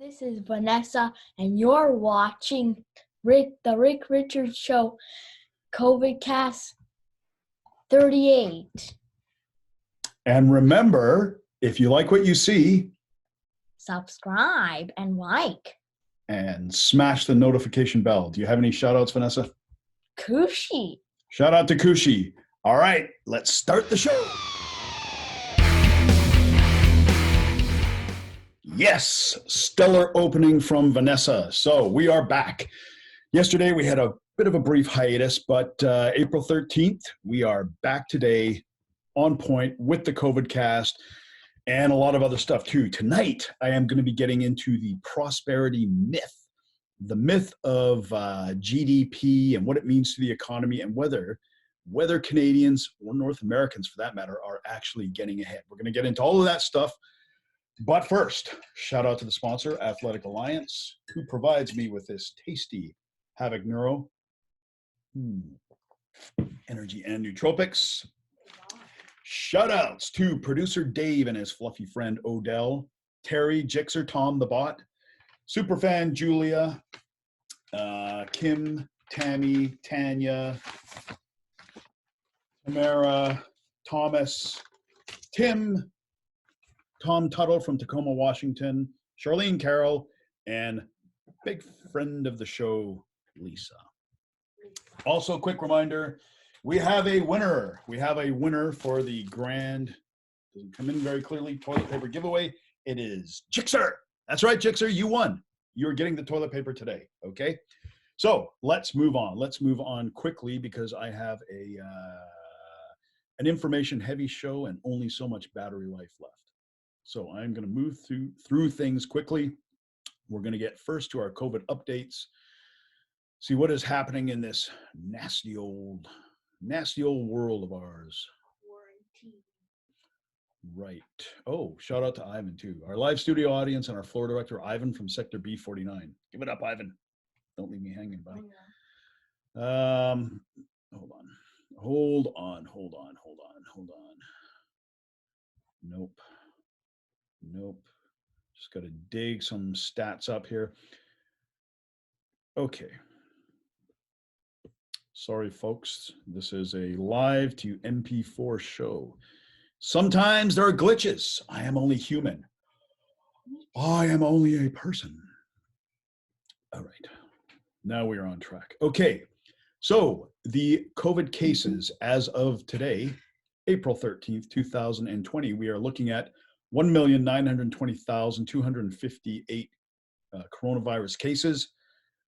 This is Vanessa, and you're watching the Rick Richards Show, COVID Cast 38. And remember, if you like what you see, Subscribe and like. and smash the notification bell. Do you have any shout outs, Vanessa? Kushi. Shout out to Kushi. All right, let's start the show. Yes, stellar opening from Vanessa. So we are back. Yesterday we had a bit of a brief hiatus, but April 13th, we are back today on point with the COVID cast and a lot of other stuff too. Tonight, I am going to be getting into the prosperity myth, the myth of GDP and what it means to the economy and whether Canadians or North Americans, for that matter, are actually getting ahead. We're going to get into all of that stuff. But first, shout out to the sponsor, Athletic Alliance, who provides me with this tasty Havoc Neuro energy and nootropics. Shout outs to producer Dave and his fluffy friend Odell, Terry, Jixer, Tom the Bot, Superfan Julia, Kim, Tammy, Tanya, Tamara, Thomas, Tim, Tom Tuttle from Tacoma, Washington, Charlene Carroll, and big friend of the show, Lisa. Also, quick reminder, we have a winner. We have a winner for the grand, doesn't come in very clearly, toilet paper giveaway. It is Jixer. That's right, Jixer, you won. You're getting the toilet paper today, okay? So let's move on. Let's move on quickly because I have an information-heavy show and only so much battery life left. So I'm going to move through things quickly. We're going to get first to our COVID updates, see what is happening in this nasty old world of ours. Quarantine. Right. Oh, shout out to Ivan too. Our live studio audience and our floor director, Ivan from Sector B49. Give it up, Ivan. Don't leave me hanging, buddy. Hold on. Nope. Just got to dig some stats up here. Okay. Sorry, folks. This is a live to MP4 show. Sometimes there are glitches. I am only human. I am only a person. All right. Now we are on track. Okay. So the COVID cases as of today, April 13th, 2020, we are looking at 1,920,258 coronavirus cases,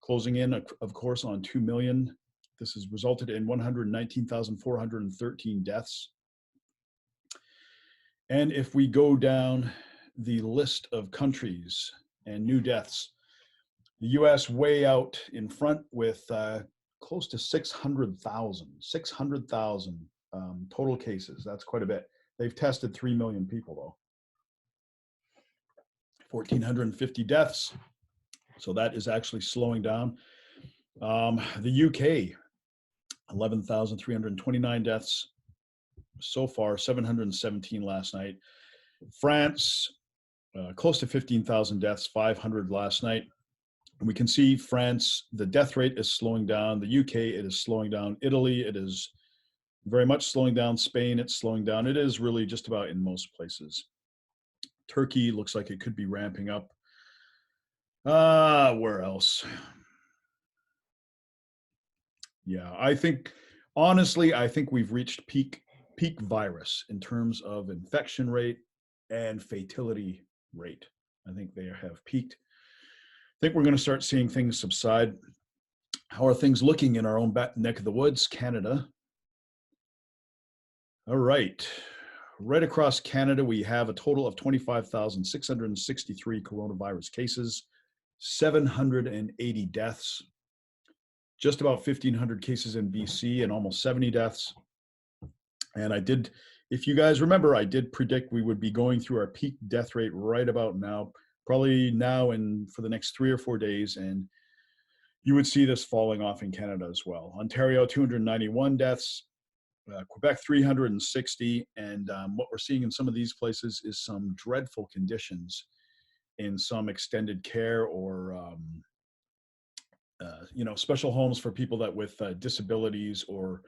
closing in, of course, on 2 million. This has resulted in 119,413 deaths. And if we go down the list of countries and new deaths, the US way out in front with close to 600,000 total cases. That's quite a bit. They've tested 3 million people though. 1,450 deaths. So that is actually slowing down. The UK, 11,329 deaths so far, 717 last night. France, close to 15,000 deaths, 500 last night. And we can see France, the death rate is slowing down. The UK, it is slowing down. Italy, it is very much slowing down. Spain, it's slowing down. It is really just about in most places. Turkey looks like it could be ramping up. Where else? Yeah, honestly, I think we've reached peak virus in terms of infection rate and fatality rate. I think they have peaked. I think we're going to start seeing things subside. How are things looking in our own neck of the woods, Canada? All right. Right across Canada, we have a total of 25,663 coronavirus cases, 780 deaths, just about 1,500 cases in BC and almost 70 deaths. And if you guys remember, I did predict we would be going through our peak death rate right about now, probably now and for the next 3 or 4 days. And you would see this falling off in Canada as well. Ontario, 291 deaths. Quebec 360, and what we're seeing in some of these places is some dreadful conditions in some extended care or special homes for people that with disabilities or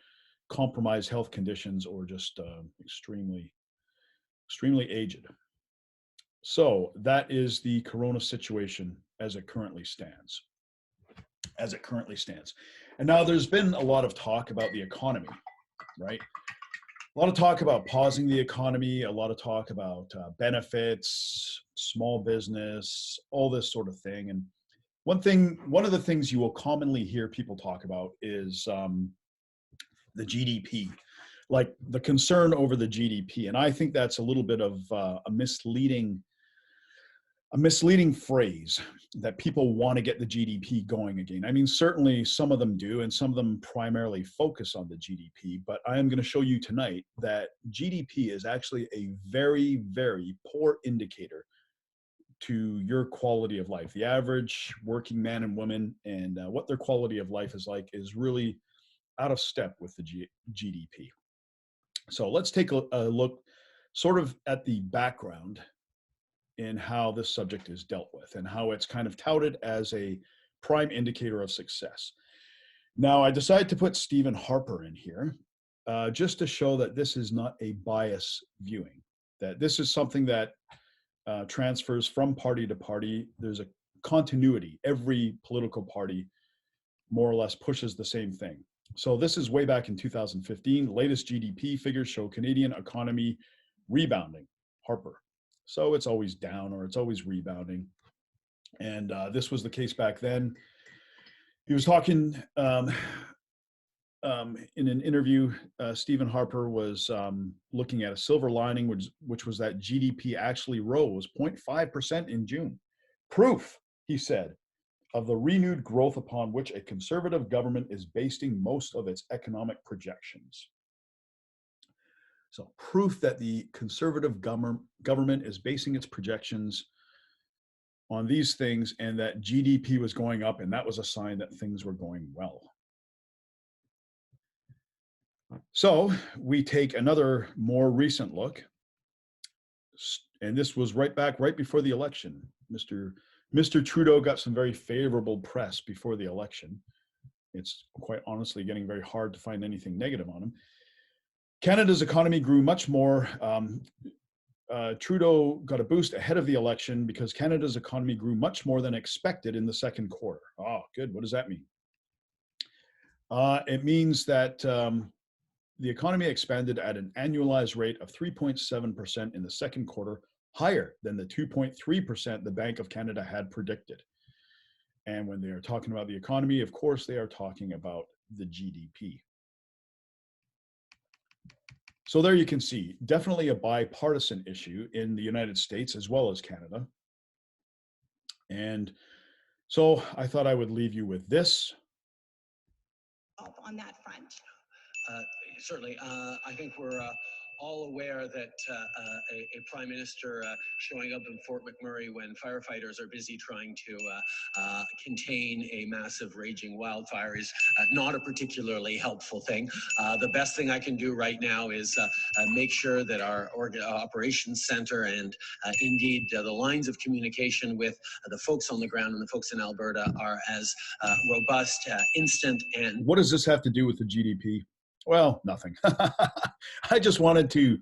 compromised health conditions or just extremely aged. So that is the corona situation as it currently stands. And now there's been a lot of talk about the economy, right? A lot of talk about pausing the economy, a lot of talk about benefits, small business, all this sort of thing. And one of the things you will commonly hear people talk about is the GDP, like the concern over the GDP. And I think that's a little bit of a misleading phrase, that people want to get the GDP going again. I mean, certainly some of them do, and some of them primarily focus on the GDP, but I am going to show you tonight that GDP is actually a very, very poor indicator to your quality of life. The average working man and woman and what their quality of life is like is really out of step with the GDP. So let's take a look sort of at the background in how this subject is dealt with and how it's kind of touted as a prime indicator of success. Now, I decided to put Stephen Harper in here just to show that this is not a bias viewing, that this is something that transfers from party to party. There's a continuity. Every political party more or less pushes the same thing. So this is way back in 2015. The latest GDP figures show Canadian economy rebounding. Harper. So it's always down or it's always rebounding. And this was the case back then. He was talking in an interview. Stephen Harper was looking at a silver lining, which was that GDP actually rose 0.5% in June. Proof, he said, of the renewed growth upon which a conservative government is basing most of its economic projections. So proof that the conservative government is basing its projections on these things, and that GDP was going up, and that was a sign that things were going well. So we take another more recent look, and this was right before the election. Mr. Trudeau got some very favorable press before the election. It's quite honestly getting very hard to find anything negative on him. Canada's economy grew much more. Trudeau got a boost ahead of the election because Canada's economy grew much more than expected in the second quarter. Oh, good. What does that mean? It means that the economy expanded at an annualized rate of 3.7% in the second quarter, higher than the 2.3% the Bank of Canada had predicted. And when they are talking about the economy, of course, they are talking about the GDP. So there you can see, definitely a bipartisan issue in the United States as well as Canada. And so I thought I would leave you with this. On that front. Certainly. I think we're all aware that a prime minister showing up in Fort McMurray when firefighters are busy trying to contain a massive raging wildfire is not a particularly helpful thing. The best thing I can do right now is make sure that our operations center and indeed the lines of communication with the folks on the ground and the folks in Alberta are as robust, instant, and... What does this have to do with the GDP? Well, nothing. I just wanted to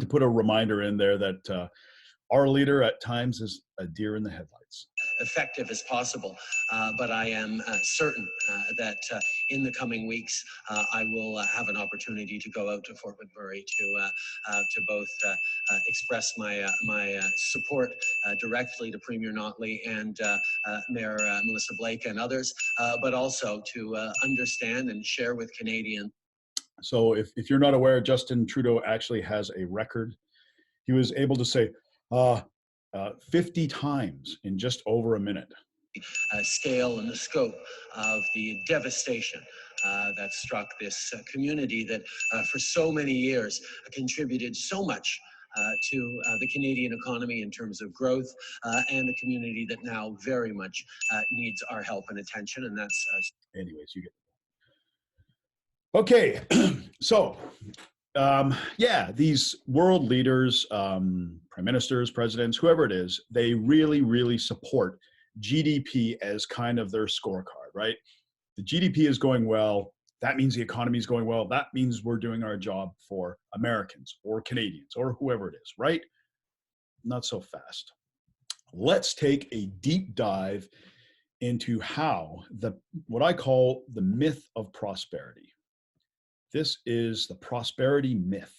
put a reminder in there that our leader at times is a deer in the headlights. Effective as possible, but I am certain that in the coming weeks I will have an opportunity to go out to Fort McMurray to both express my support directly to Premier Notley and Mayor Melissa Blake and others, but also to understand and share with Canadians. So if you're not aware, Justin Trudeau actually has a record. He was able to say 50 times in just over a minute. Scale and the scope of the devastation that struck this community that for so many years contributed so much to the Canadian economy in terms of growth, and a community that now very much needs our help and attention, and that's... Anyways, you get... Okay, so yeah, these world leaders, prime ministers, presidents, whoever it is, they really, really support GDP as kind of their scorecard, right? The GDP is going well. That means the economy is going well. That means we're doing our job for Americans or Canadians or whoever it is, right? Not so fast. Let's take a deep dive into how what I call the myth of prosperity. This is the prosperity myth.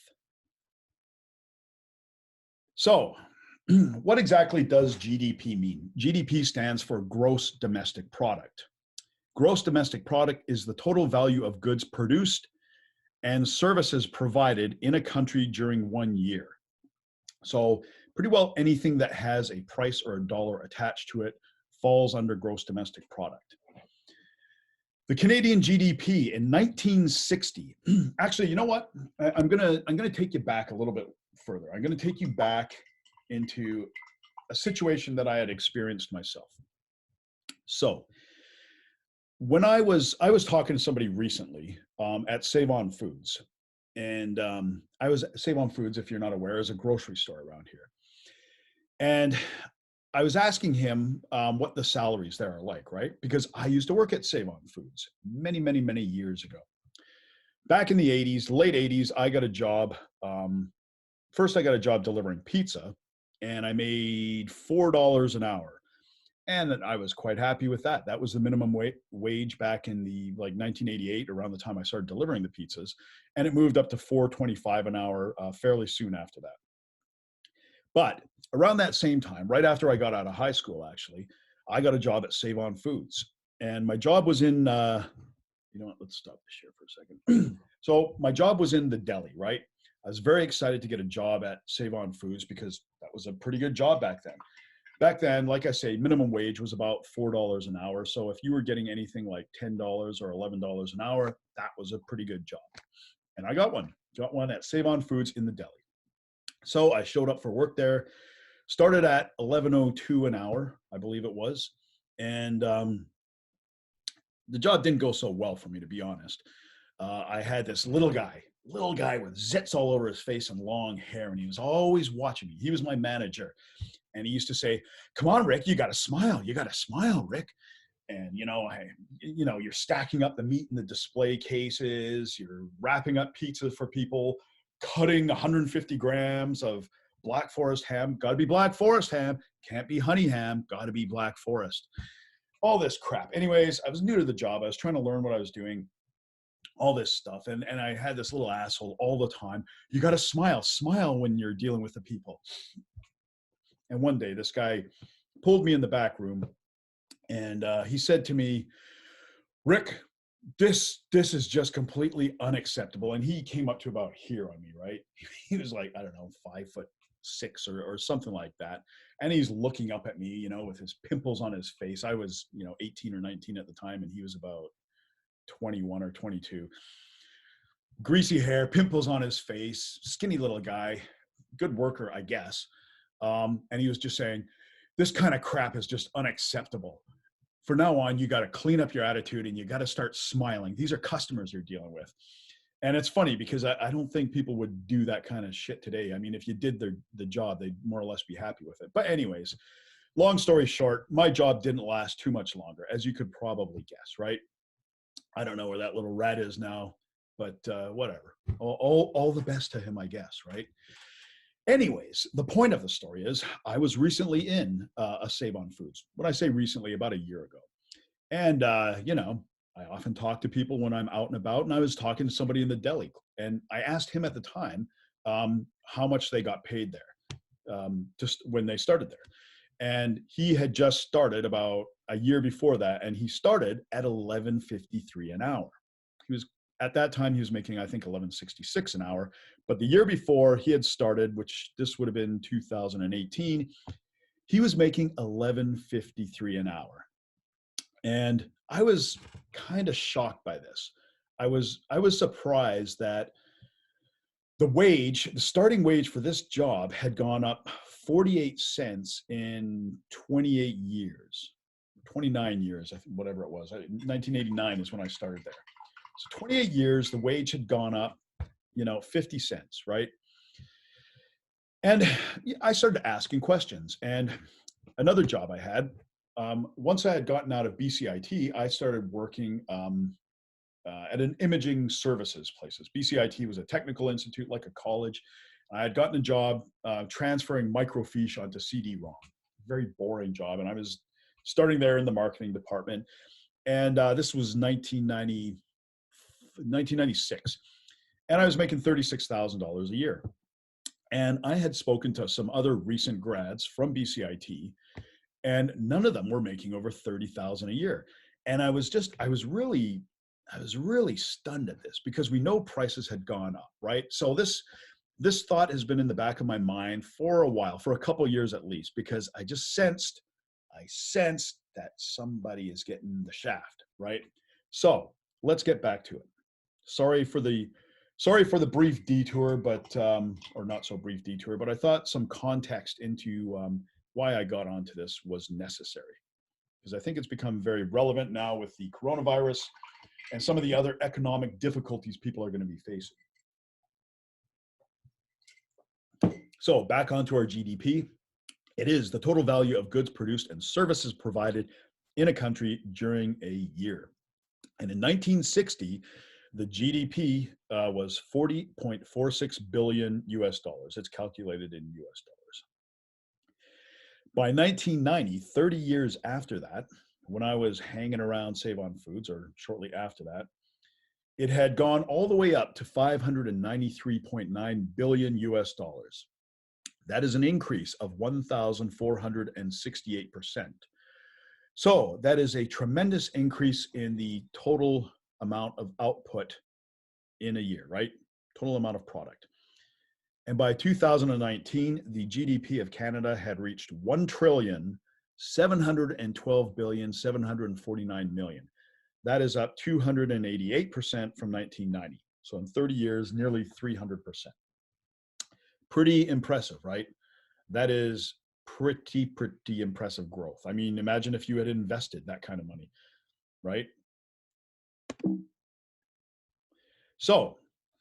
So, what exactly does GDP mean? GDP stands for gross domestic product. Gross domestic product is the total value of goods produced and services provided in a country during 1 year. So pretty well anything that has a price or a dollar attached to it falls under gross domestic product. The Canadian GDP in 1960, actually, you know what? I'm gonna take you back a little bit further. I'm gonna take you back into a situation that I had experienced myself. So when I was talking to somebody recently at Save On Foods, and I was Save On Foods, if you're not aware, is a grocery store around here. And I was asking him what the salaries there are like, right? Because I used to work at Save On Foods many, many, many years ago. Back in the 80s, late 80s, I got a job. First, I got a job delivering pizza, and I made $4 an hour. And I was quite happy with that. That was the minimum wage back in the 1988, around the time I started delivering the pizzas. And it moved up to $4.25 an hour fairly soon after that. But around that same time, right after I got out of high school, actually, I got a job at Save On Foods. And my job was in, you know what, let's stop this here for a second. So my job was in the deli, right? I was very excited to get a job at Save On Foods because that was a pretty good job back then. Back then, like I say, minimum wage was about $4 an hour. So if you were getting anything like $10 or $11 an hour, that was a pretty good job. And I got one at Save On Foods in the deli. So I showed up for work there, started at $11.02 an hour, I believe it was. And the job didn't go so well for me, to be honest. I had this little guy with zits all over his face and long hair, and he was always watching me. He was my manager. And he used to say, "Come on, Rick, you got to smile. You got to smile, Rick." And, you're stacking up the meat in the display cases. You're wrapping up pizza for people, cutting 150 grams of Black Forest ham. Got to be Black Forest ham. Can't be honey ham. Got to be Black Forest. All this crap. Anyways, I was new to the job. I was trying to learn what I was doing. All this stuff. And I had this little asshole all the time. You got to smile when you're dealing with the people. And one day, this guy pulled me in the back room, and he said to me, "Rick, this is just completely unacceptable." And he came up to about here on me, right? He was like, I don't know, 5'6" or something like that. And he's looking up at me, with his pimples on his face. I was, 18 or 19 at the time, and he was about 21 or 22. Greasy hair, pimples on his face, skinny little guy, good worker, I guess. And he was just saying, "This kind of crap is just unacceptable. For now on, you got to clean up your attitude and you got to start smiling. These are customers you're dealing with." And it's funny because I don't think people would do that kind of shit today. I mean, if you did the job, they'd more or less be happy with it. But anyways, long story short, my job didn't last too much longer, as you could probably guess, right? I don't know where that little rat is now, but whatever. All the best to him, I guess, right? Anyways, the point of the story is I was recently in a Save On Foods. When I say recently, about a year ago. And, I often talk to people when I'm out and about, and I was talking to somebody in the deli. And I asked him at the time how much they got paid there, just when they started there. And he had just started about a year before that, and he started at $11.53 an hour. At that time, he was making, I think, $11.66 an hour. But the year before he had started, which this would have been 2018, he was making $11.53 an hour. And I was kind of shocked by this. I was surprised that the starting wage for this job had gone up 48 cents in 28 years, 29 years, I think, whatever it was. 1989 is when I started there. So 28 years, the wage had gone up, 50 cents, right? And I started asking questions. And another job I had, once I had gotten out of BCIT, I started working at an imaging services places. BCIT was a technical institute like a college. I had gotten a job transferring microfiche onto CD-ROM. Very boring job. And I was starting there in the marketing department. And this was 1996. And I was making $36,000 a year. And I had spoken to some other recent grads from BCIT, and none of them were making over 30,000 a year. And I was really stunned at this, because we know prices had gone up, right? So this thought has been in the back of my mind for a while, for a couple of years at least, because I sensed that somebody is getting the shaft, right? So let's get back to it. Sorry for the brief detour, but or not so brief detour, but I thought some context into why I got onto this was necessary, because I think it's become very relevant now with the coronavirus and some of the other economic difficulties people are going to be facing. So back onto our GDP. It is the total value of goods produced and services provided in a country during a year. And in 1960, the GDP was 40.46 billion US dollars. It's calculated in US dollars. By 1990, 30 years after that, when I was hanging around Save on Foods, or shortly after that, it had gone all the way up to 593.9 billion US dollars. That is an increase of 1,468%. So that is a tremendous increase in the total amount of output in a year, right? Total amount of product. And by 2019, the GDP of Canada had reached 1,712,749,000,000. That is up 288% from 1990. So in 30 years, nearly 300%. Pretty impressive, right? That is pretty impressive growth. I mean, imagine if you had invested that kind of money, right? So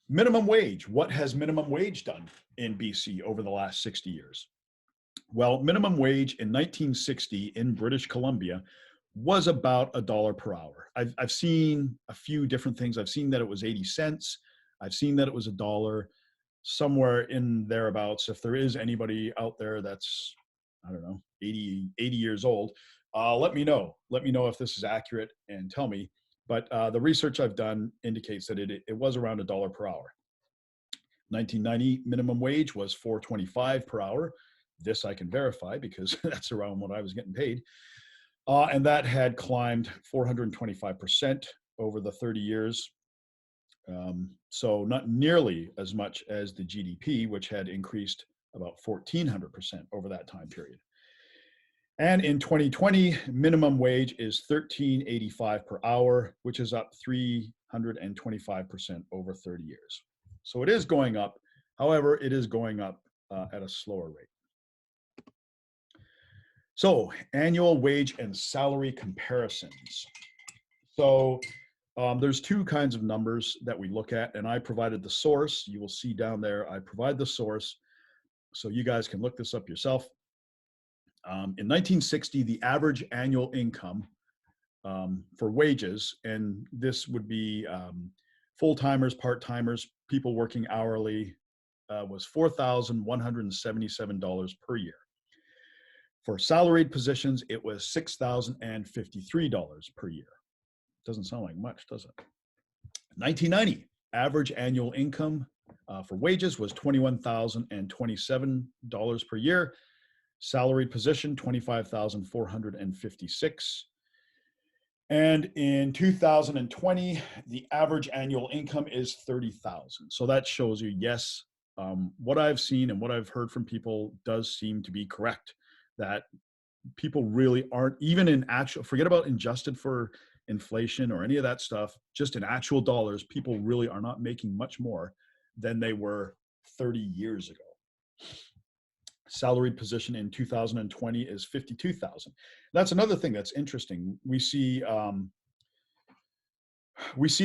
minimum wage, what has minimum wage done in BC over the last 60 years? Well, minimum wage in 1960 in British Columbia was about $1 per hour. I've seen a few different things. I've seen that it was 80 cents. I've seen that it was $1, somewhere in thereabouts. If there is anybody out there that's, I don't know, 80 years old, let me know. Let me know if this is accurate and tell me. But the research I've done indicates that it was around $1 per hour. 1990 minimum wage was $4.25 per hour. This I can verify because that's around what I was getting paid. And that had climbed 425% over the 30 years. So not nearly as much as the GDP, which had increased about 1,400% over that time period. And in 2020, minimum wage is $13.85 per hour, which is up 325% over 30 years. So it is going up. However, it is going up at a slower rate. So annual wage and salary comparisons. So there's two kinds of numbers that we look at, and I provided the source. You will see down there, I provide the source, so you guys can look this up yourself. In 1960, the average annual income for wages, and this would be full-timers, part-timers, people working hourly, was $4,177 per year. For salaried positions, it was $6,053 per year. Doesn't sound like much, does it? 1990, average annual income for wages was $21,027 per year. Salaried position, $25,456. And in 2020, the average annual income is $30,000. So that shows you, yes, what I've seen and what I've heard from people does seem to be correct, that people really aren't, even in actual, forget about adjusted for inflation or any of that stuff, just in actual dollars, people really are not making much more than they were 30 years ago. Salaried position in 2020 is 52,000. That's another thing that's interesting. We see a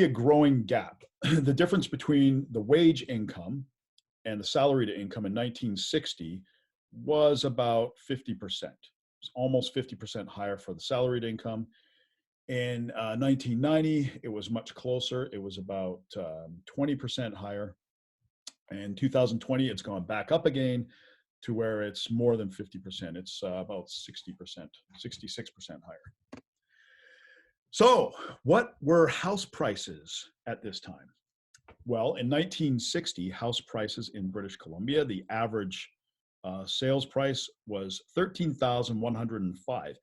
growing gap. The difference between the wage income and the salary to income in 1960 was about 50%. It was almost 50% higher for the salaried income. In 1990, it was much closer. It was about 20% higher. In 2020, it's gone back up again to where it's more than 50%. It's about 60%, 66% higher. So, what were house prices at this time? Well, in 1960, house prices in British Columbia, the average sales price was $13,105.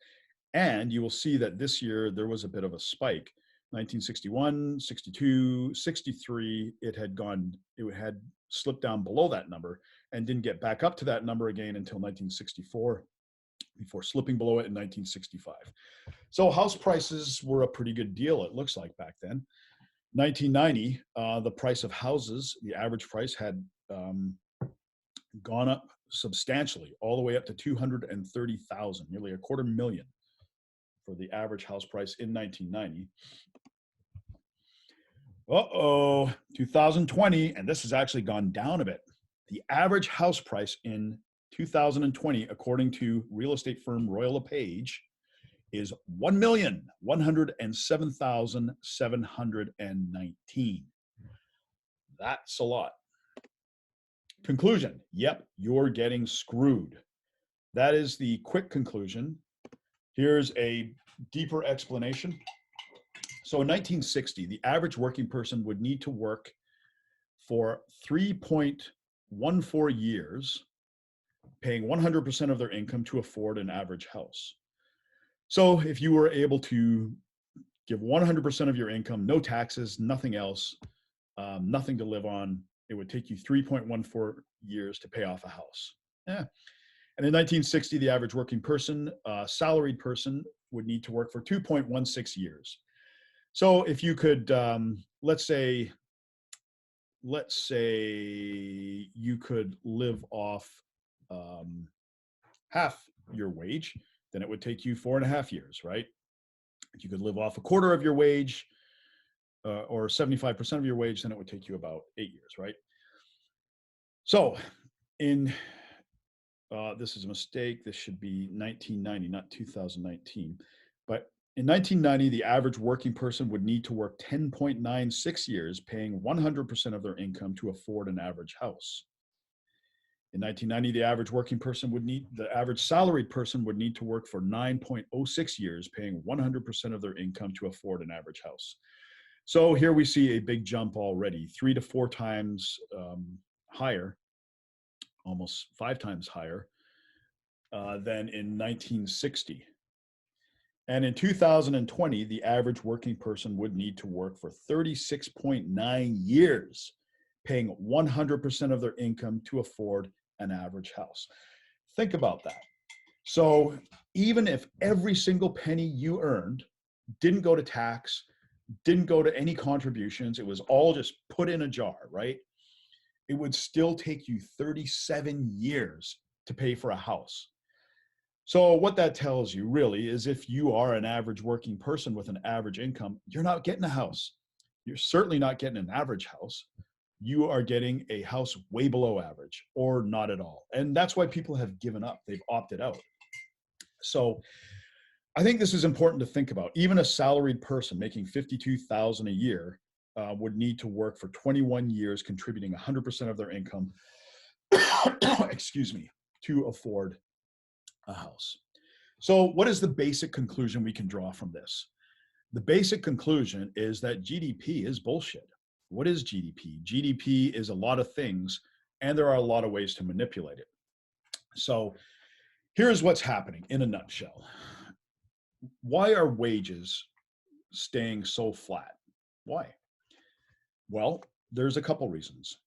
And you will see that this year there was a bit of a spike. 1961, 62, 63, it had slipped down below that number and didn't get back up to that number again until 1964, before slipping below it in 1965. So house prices were a pretty good deal, it looks like, back then. 1990, the price of houses, the average price had gone up substantially, all the way up to $230,000, nearly $250,000 for the average house price in 1990. 2020, and this has actually gone down a bit. The average house price in 2020, according to real estate firm Royal LePage, is $1,107,719. That's a lot. Conclusion, yep, you're getting screwed. That is the quick conclusion. Here's a deeper explanation. So in 1960, the average working person would need to work for 3.14 years, paying 100% of their income to afford an average house. So if you were able to give 100% of your income, no taxes, nothing else, nothing to live on, it would take you 3.14 years to pay off a house. Yeah. And in 1960, the average working person, salaried person, would need to work for 2.16 years. So if you could, let's say you could live off half your wage, then it would take you 4.5 years, right? If you could live off a quarter of your wage, or 75% of your wage, then it would take you about 8 years, right? So this is a mistake. This should be 1990, not 2019. But in 1990, the average working person would need to work 10.96 years, paying 100% of their income to afford an average house. In 1990, the average salaried person would need to work for 9.06 years, paying 100% of their income to afford an average house. So here we see a big jump already, 3 to 4 times higher, almost 5 times higher than in 1960. And in 2020, the average working person would need to work for 36.9 years, paying 100% of their income to afford an average house. Think about that. So even if every single penny you earned didn't go to tax, didn't go to any contributions, it was all just put in a jar, right? It would still take you 37 years to pay for a house. So what that tells you really is, if you are an average working person with an average income, you're not getting a house. You're certainly not getting an average house. You are getting a house way below average, or not at all. And that's why people have given up. They've opted out. So I think this is important to think about. Even a salaried person making $52,000 a year would need to work for 21 years, contributing 100% of their income, excuse me, to afford a house. So what is the basic conclusion we can draw from this? The basic conclusion is that GDP is bullshit. What is GDP? GDP is a lot of things, and there are a lot of ways to manipulate it. So here's what's happening in a nutshell. Why are wages staying so flat? Why? Well, there's a couple reasons.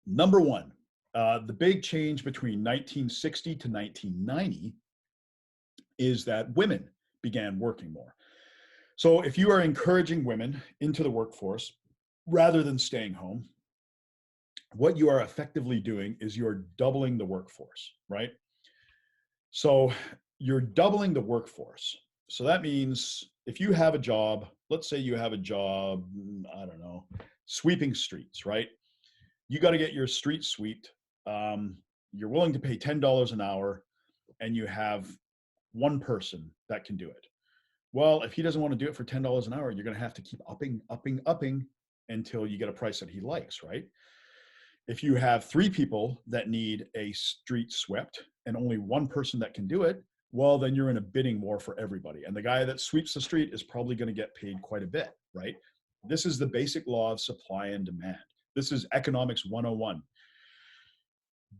Number one, the big change between 1960 to 1990 is that women began working more. So if you are encouraging women into the workforce rather than staying home, what you are effectively doing is you're doubling the workforce, right? So you're doubling the workforce. So that means if you have a job, let's say you have a job, I don't know, sweeping streets, right? you got to get your street swept. You're willing to pay $10 an hour, and you have one person that can do it. Well, if he doesn't want to do it for $10 an hour, you're going to have to keep upping until you get a price that he likes, right? If you have three people that need a street swept and only one person that can do it, well, then you're in a bidding war for everybody. And the guy that sweeps the street is probably going to get paid quite a bit, right? This is the basic law of supply and demand. This is economics 101.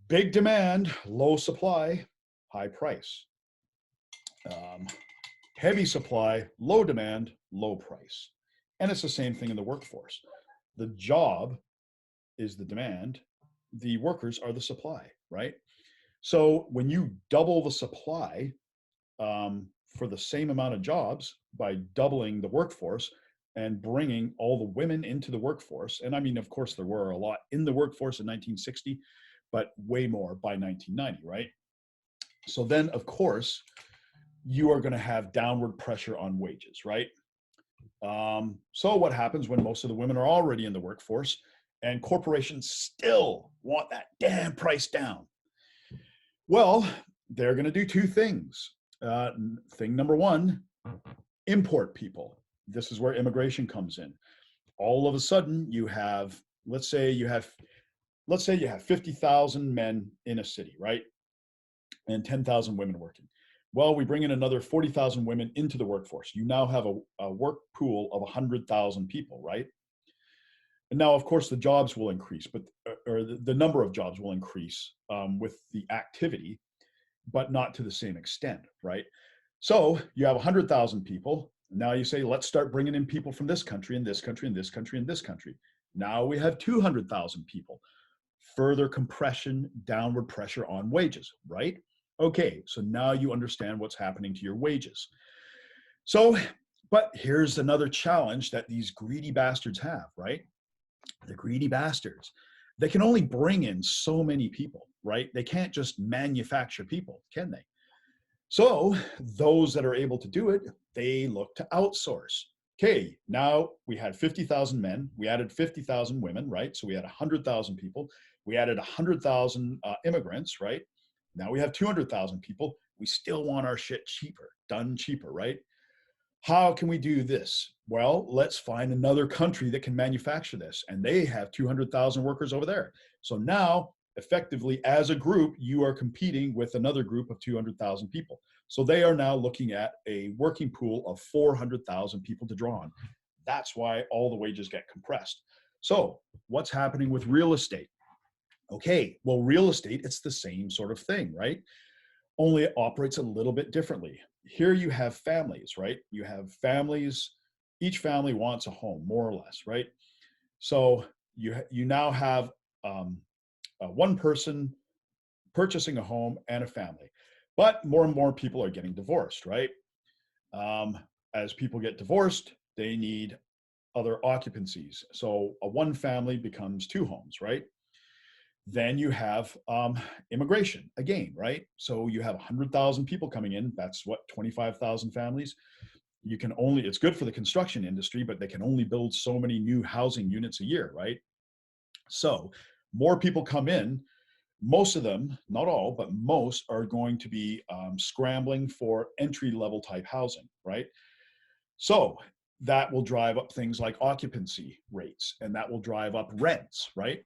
Big demand, low supply, high price. Heavy supply, low demand, low price. And it's the same thing in the workforce. The job is the demand, the workers are the supply, right? So when you double the supply for the same amount of jobs by doubling the workforce and bringing all the women into the workforce, and I mean, of course, there were a lot in the workforce in 1960, but way more by 1990, right? So then, of course, you are going to have downward pressure on wages, right? So what happens when most of the women are already in the workforce and corporations still want that damn price down? Well, they're going to do two things. Thing number one, import people. This is where immigration comes in. All of a sudden, you have, let's say you have 50,000 men in a city, right? And 10,000 women working. Well, we bring in another 40,000 women into the workforce. You now have a work pool of 100,000 people, right? And now, of course, the jobs will increase, but or the number of jobs will increase with the activity, but not to the same extent, right? So you have 100,000 people. Now you say, let's start bringing in people from this country and this country and this country and this country. Now we have 200,000 people. Further compression, downward pressure on wages, right? Okay, so now you understand what's happening to your wages. So, but here's another challenge that these greedy bastards have, right? The greedy bastards. They can only bring in so many people, right? They can't just manufacture people, can they? So those that are able to do it, they look to outsource. Okay, now we had 50,000 men, we added 50,000 women, right? So we had 100,000 people. We added 100,000 immigrants, right? Now we have 200,000 people. We still want our shit cheaper, done cheaper, right? How can we do this? Well, let's find another country that can manufacture this. And they have 200,000 workers over there. So now, effectively, as a group, you are competing with another group of 200,000 people. So they are now looking at a working pool of 400,000 people to draw on. That's why all the wages get compressed. So what's happening with real estate? Okay, well, real estate, it's the same sort of thing, right? Only it operates a little bit differently. Here you have families, right? You have families, each family wants a home, more or less, right? So you now have one person purchasing a home and a family. But more and more people are getting divorced, right? As people get divorced, they need other occupancies. So a one family becomes two homes, right? Then you have immigration again, right? So you have 100,000 people coming in. That's what, 25,000 families. You can only, it's good for the construction industry, but they can only build so many new housing units a year, right? So more people come in. Most of them, not all, but most are going to be scrambling for entry-level type housing, right? So that will drive up things like occupancy rates, and that will drive up rents, right?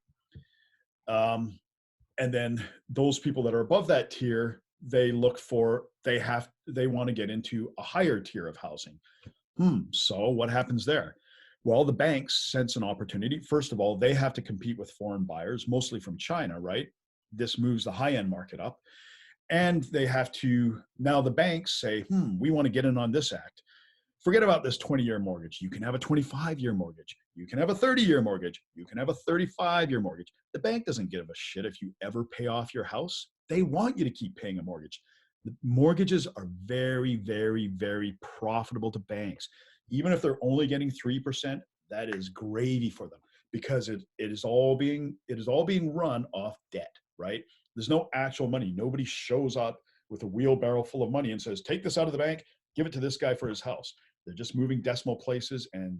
And then those people that are above that tier, they look for, they want to get into a higher tier of housing. So what happens there? Well, the banks sense an opportunity. First of all, they have to compete with foreign buyers, mostly from China, right? This moves the high-end market up. And they have to, now the banks say, we want to get in on this act. Forget about this 20-year mortgage. You can have a 25-year mortgage. You can have a 30-year mortgage. You can have a 35-year mortgage. The bank doesn't give a shit if you ever pay off your house. They want you to keep paying a mortgage. The mortgages are very, very, very profitable to banks. Even if they're only getting 3%, that is gravy for them because it is all being run off debt, right? There's no actual money. Nobody shows up with a wheelbarrow full of money and says, take this out of the bank, give it to this guy for his house. They're just moving decimal places and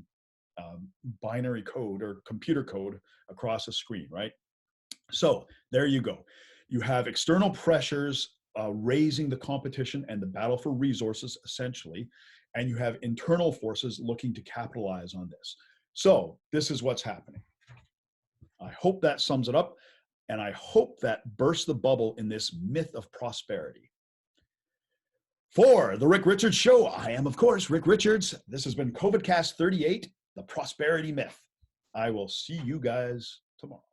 binary code or computer code across a screen, right? So there you go. You have external pressures raising the competition and the battle for resources, essentially, and you have internal forces looking to capitalize on this. So this is what's happening. I hope that sums it up, and I hope that bursts the bubble in this myth of prosperity. For the Rick Richards Show, I am, of course, Rick Richards. This has been COVIDcast 38, The Prosperity Myth. I will see you guys tomorrow.